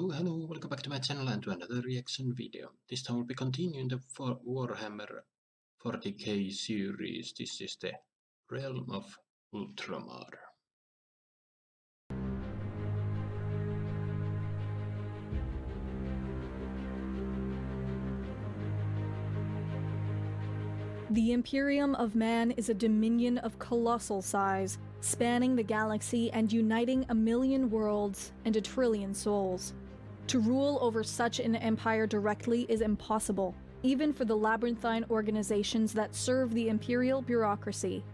Oh, hello, welcome back to my channel and to another reaction video. This time we'll be continuing the Warhammer 40k series. This is the Realm of Ultramar. The Imperium of Man is a dominion of colossal size, spanning the galaxy and uniting 1,000,000 worlds and 1,000,000,000,000 souls. To rule over such an empire directly is impossible, even for the labyrinthine organizations that serve the imperial bureaucracy.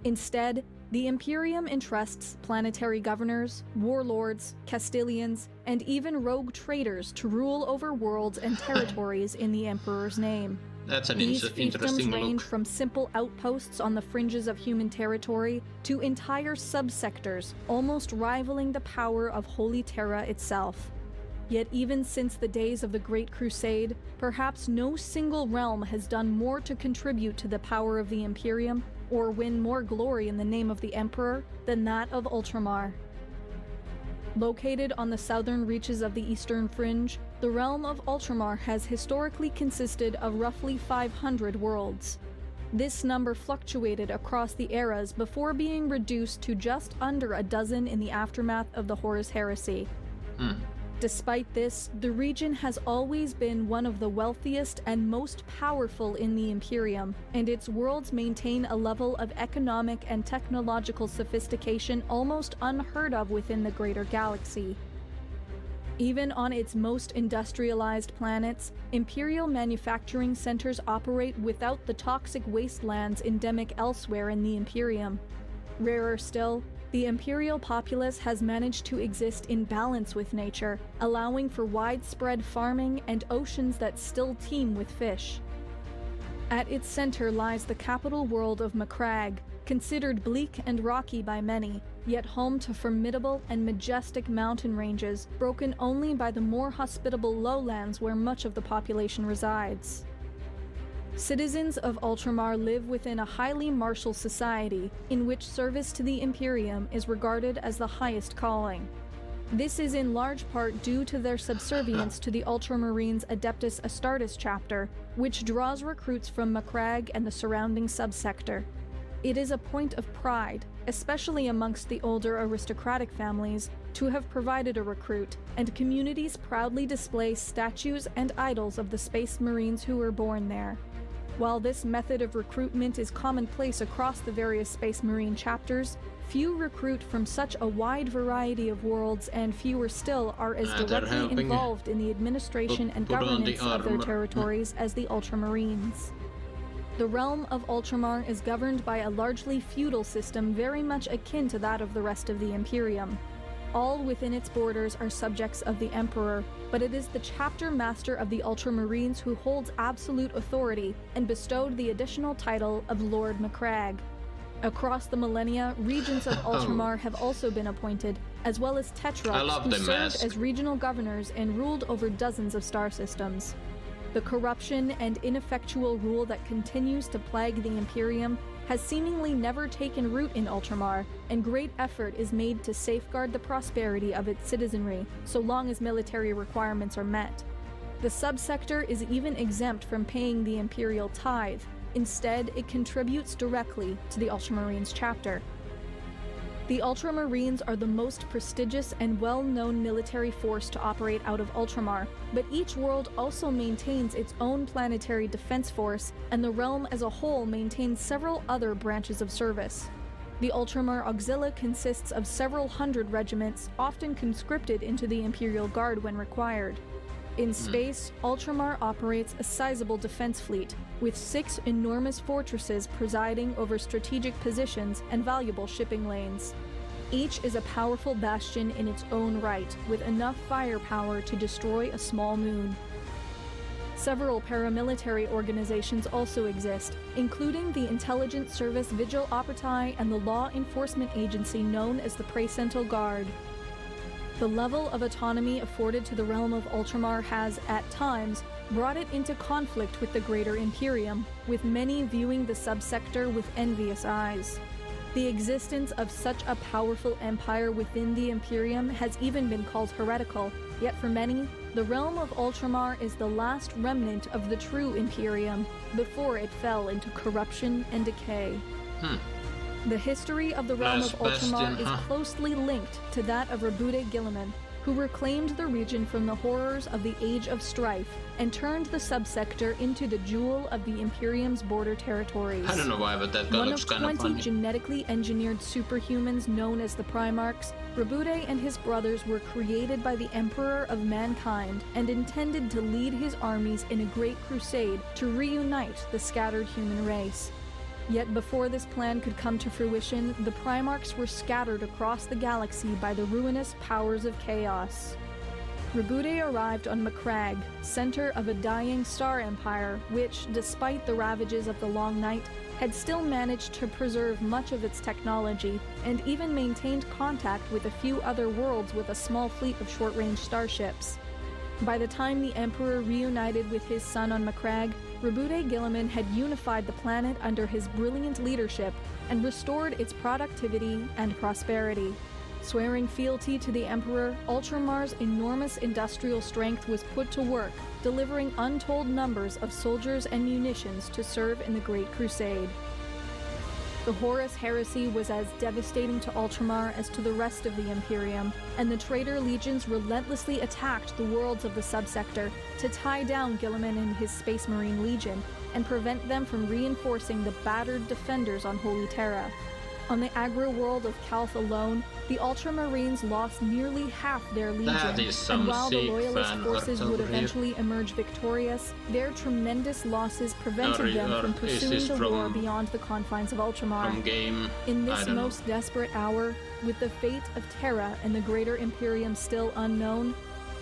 Instead, the Imperium entrusts planetary governors, warlords, Castellians, and even rogue traders to rule over worlds and territories in the Emperor's name. That's an These interesting fiefdoms range look. from simple outposts on the fringes of human territory to entire subsectors, almost rivaling the power of Holy Terra itself. Yet even since the days of the Great Crusade, perhaps no single realm has done more to contribute to the power of the Imperium or win more glory in the name of the Emperor than that of Ultramar. Located on the southern reaches of the Eastern Fringe, the realm of Ultramar has historically consisted of roughly 500 worlds. This number fluctuated across the eras before being reduced to just under a dozen in the aftermath of the Horus Heresy. Despite this, the region has always been one of the wealthiest and most powerful in the Imperium, and its worlds maintain a level of economic and technological sophistication almost unheard of within the greater galaxy. Even on its most industrialized planets, Imperial manufacturing centers operate without the toxic wastelands endemic elsewhere in the Imperium. Rarer still, the Imperial populace has managed to exist in balance with nature, allowing for widespread farming and oceans that still teem with fish. At its center lies the capital world of Macragge, considered bleak and rocky by many, yet home to formidable and majestic mountain ranges, broken only by the more hospitable lowlands where much of the population resides. Citizens of Ultramar live within a highly martial society, in which service to the Imperium is regarded as the highest calling. This is in large part due to their subservience to the Ultramarines Adeptus Astartes chapter, which draws recruits from Macragge and the surrounding subsector. It is a point of pride, especially amongst the older aristocratic families, to have provided a recruit, and communities proudly display statues and idols of the Space Marines who were born there. While this method of recruitment is commonplace across the various Space Marine chapters, few recruit from such a wide variety of worlds, and fewer still are as directly involved in the administration and governance of their territories as the Ultramarines. The realm of Ultramar is governed by a largely feudal system very much akin to that of the rest of the Imperium. All within its borders are subjects of the Emperor, but it is the chapter master of the Ultramarines who holds absolute authority and bestowed the additional title of Lord Macragge. Across the millennia, regents of Ultramar have also been appointed, as well as tetrarchs who served as regional governors and ruled over dozens of star systems. The corruption and ineffectual rule that continues to plague the Imperium has seemingly never taken root in Ultramar, and great effort is made to safeguard the prosperity of its citizenry, so long as military requirements are met. The subsector is even exempt from paying the Imperial tithe. Instead, it contributes directly to the Ultramarines chapter. The Ultramarines are the most prestigious and well-known military force to operate out of Ultramar, but each world also maintains its own planetary defense force, and the realm as a whole maintains several other branches of service. The Ultramar Auxilia consists of several hundred regiments, often conscripted into the Imperial Guard when required. In space, Ultramar operates a sizable defense fleet, with 6 enormous fortresses presiding over strategic positions and valuable shipping lanes. Each is a powerful bastion in its own right, with enough firepower to destroy a small moon. Several paramilitary organizations also exist, including the intelligence service Vigil Operati and the law enforcement agency known as the Praesental Guard. The level of autonomy afforded to the realm of Ultramar has, at times, brought it into conflict with the greater Imperium, with many viewing the subsector with envious eyes. The existence of such a powerful empire within the Imperium has even been called heretical, yet for many, the realm of Ultramar is the last remnant of the true Imperium before it fell into corruption and decay. The history of the realm of Ultramar is closely linked to that of Rebude Gilliman, who reclaimed the region from the horrors of the Age of Strife and turned the subsector into the jewel of the Imperium's border territories. I don't know why, but that guy looks kind of funny. One of 20 genetically engineered superhumans known as the Primarchs, Rebude and his brothers were created by the Emperor of Mankind and intended to lead his armies in a great crusade to reunite the scattered human race. Yet before this plan could come to fruition, the Primarchs were scattered across the galaxy by the ruinous powers of chaos. Rebude arrived on Macragge, center of a dying star empire which, despite the ravages of the Long Night, had still managed to preserve much of its technology and even maintained contact with a few other worlds with a small fleet of short-range starships. By the time the Emperor reunited with his son on Macragge, Rebude Gilliman had unified the planet under his brilliant leadership and restored its productivity and prosperity. Swearing fealty to the Emperor, Ultramar's enormous industrial strength was put to work, delivering untold numbers of soldiers and munitions to serve in the Great Crusade. The Horus Heresy was as devastating to Ultramar as to the rest of the Imperium, and the traitor legions relentlessly attacked the worlds of the subsector to tie down Gilliman and his Space Marine Legion and prevent them from reinforcing the battered defenders on Holy Terra. On the aggro world of Calth alone, the Ultramarines lost nearly half their legion, and while the Loyalist forces would eventually emerge victorious, their tremendous losses prevented them from pursuing the war beyond the confines of Ultramar. In this most desperate hour, with the fate of Terra and the greater Imperium still unknown,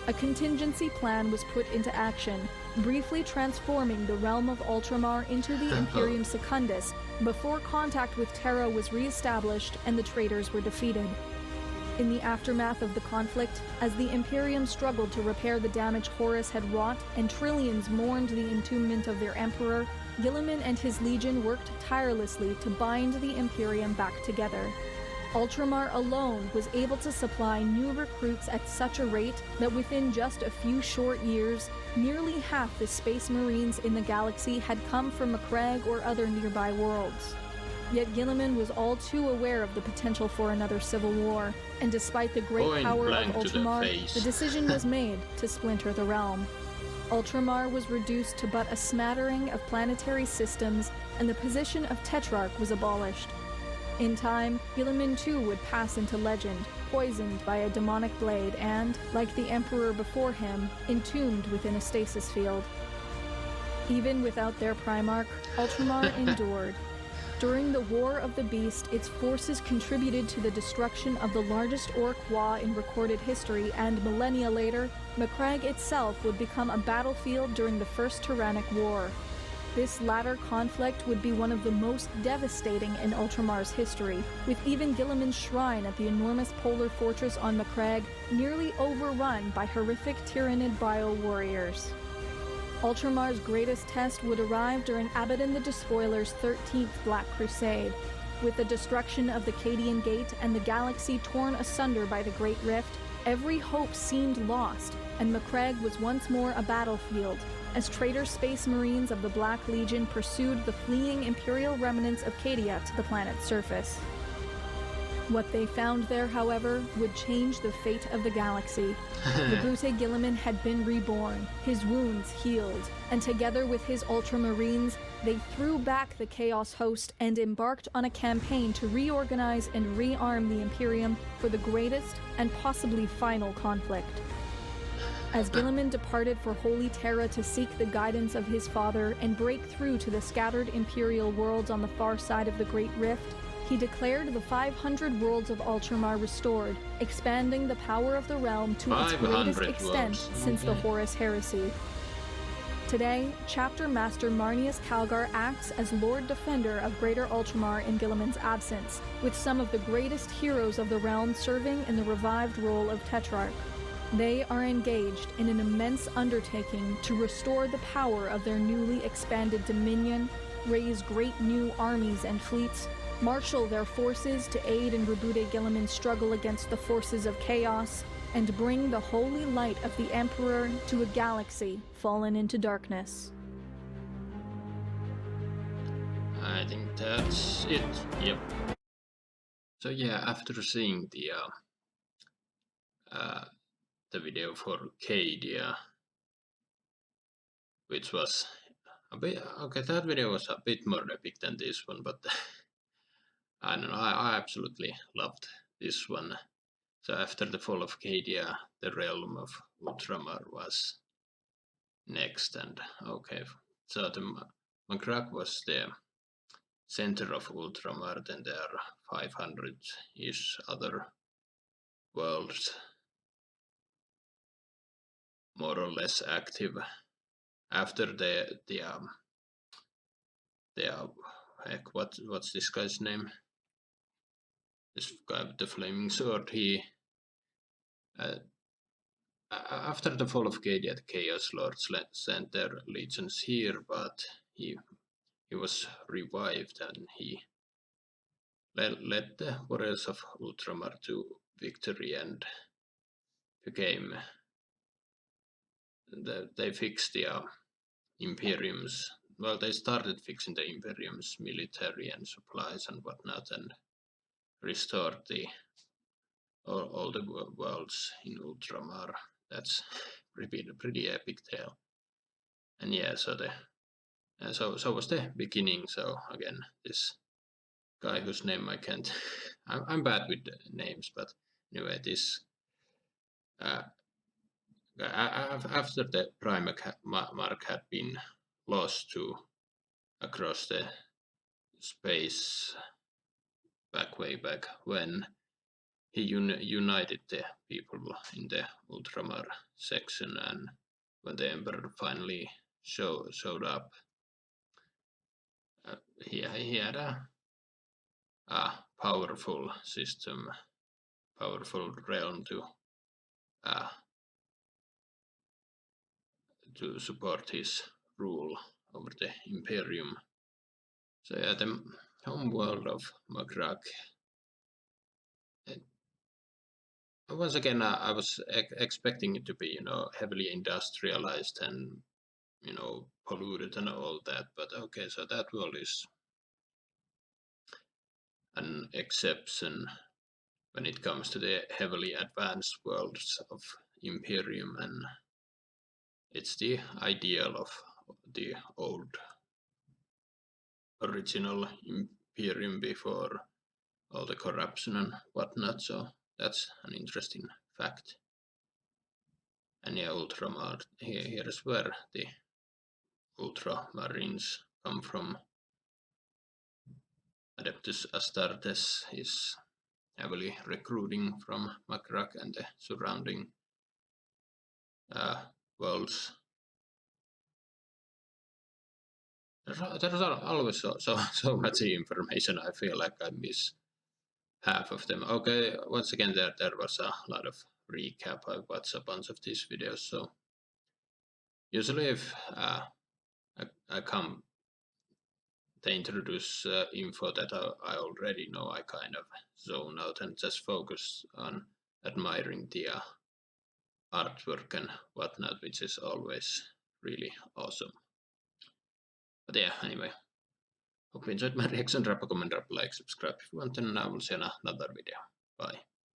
a contingency plan was put into action, briefly transforming the realm of Ultramar into the Imperium Secundus before contact with Terra was re-established and the traitors were defeated. In the aftermath of the conflict, as the Imperium struggled to repair the damage Horus had wrought and trillions mourned the entombment of their Emperor, Gilliman and his legion worked tirelessly to bind the Imperium back together. Ultramar alone was able to supply new recruits at such a rate that within just a few short years, nearly half the Space Marines in the galaxy had come from Macragge or other nearby worlds. Yet Gilliman was all too aware of the potential for another civil war, and despite the great power of Ultramar, the decision was made to splinter the realm. Ultramar was reduced to but a smattering of planetary systems, and the position of Tetrarch was abolished. In time, Gilliman too would pass into legend, poisoned by a demonic blade and, like the Emperor before him, entombed within a stasis field. Even without their Primarch, Ultramar endured. During the War of the Beast, its forces contributed to the destruction of the largest Orc Wa in recorded history, and millennia later, Macragge itself would become a battlefield during the First Tyrannic War. This latter conflict would be one of the most devastating in Ultramar's history, with even Gilliman's shrine at the enormous polar fortress on Macragge nearly overrun by horrific Tyrannid bio-warriors. Ultramar's greatest test would arrive during Abaddon the Despoiler's 13th Black Crusade. With the destruction of the Cadian Gate and the galaxy torn asunder by the Great Rift, every hope seemed lost, and Macragge was once more a battlefield, as traitor Space Marines of the Black Legion pursued the fleeing Imperial remnants of Cadia to the planet's surface. What they found there, however, would change the fate of the galaxy. Rebude Gilliman had been reborn, his wounds healed, and together with his Ultramarines, they threw back the Chaos host and embarked on a campaign to reorganize and rearm the Imperium for the greatest and possibly final conflict. As Gilliman departed for Holy Terra to seek the guidance of his father and break through to the scattered Imperial worlds on the far side of the Great Rift, he declared the 500 worlds of Ultramar restored, expanding the power of the realm to its greatest extent since the Horus Heresy. Today, Chapter Master Marnius Calgar acts as Lord Defender of Greater Ultramar in Gilliman's absence, with some of the greatest heroes of the realm serving in the revived role of Tetrarch. They are engaged in an immense undertaking to restore the power of their newly expanded dominion, raise great new armies and fleets, marshal their forces to aid in Rebude Gilliman's struggle against the forces of chaos, and bring the holy light of the Emperor to a galaxy fallen into darkness. I think that's it. Yep. So yeah, after seeing the video for Cadia, which was a bit okay, that video was a bit more epic than this one, but I don't know, I absolutely loved this one. So after the fall of Cadia, the realm of Ultramar was next, and okay, so the Magrak was the center of Ultramar, then there are 500-ish other worlds more or less active. After the heck, what's this guy's name? This guy with the flaming sword. He after the fall of Cadia, the Chaos Lords sent their legions here, but he was revived and he led the warriors of Ultramar to victory and became. They fixed the Imperium's. Well, they started fixing the Imperium's military and supplies and whatnot, and restored all the worlds in Ultramar. That's pretty epic tale. And yeah, so so was the beginning. So again, this guy whose name I can't. I'm bad with names, but anyway, this after the Primarch mark had been lost to across the space way back when, he united the people in the Ultramar section, and when the Emperor finally showed up, he had a powerful system, powerful realm to support his rule over the Imperium. So yeah, the homeworld of Magrak. Once again, I was expecting it to be, heavily industrialized and, polluted and all that. But okay, so that world is an exception when it comes to the heavily advanced worlds of Imperium, and it's the ideal of the old original Imperium before all the corruption and whatnot. So that's an interesting fact. And yeah, Ultramar, here is where the Ultramarines come from. Adeptus Astartes is heavily recruiting from Magrak and the surrounding worlds. There's always so much information. I feel like I miss half of them. Okay, once again, there was a lot of recap. I watched a bunch of these videos, so usually if I come, they introduce info that I already know, I kind of zone out and just focus on admiring the artwork and whatnot, which is always really awesome. But yeah, anyway, hope you enjoyed my reaction. Drop a comment, drop a like, subscribe if you want, and I will see you in another video. Bye.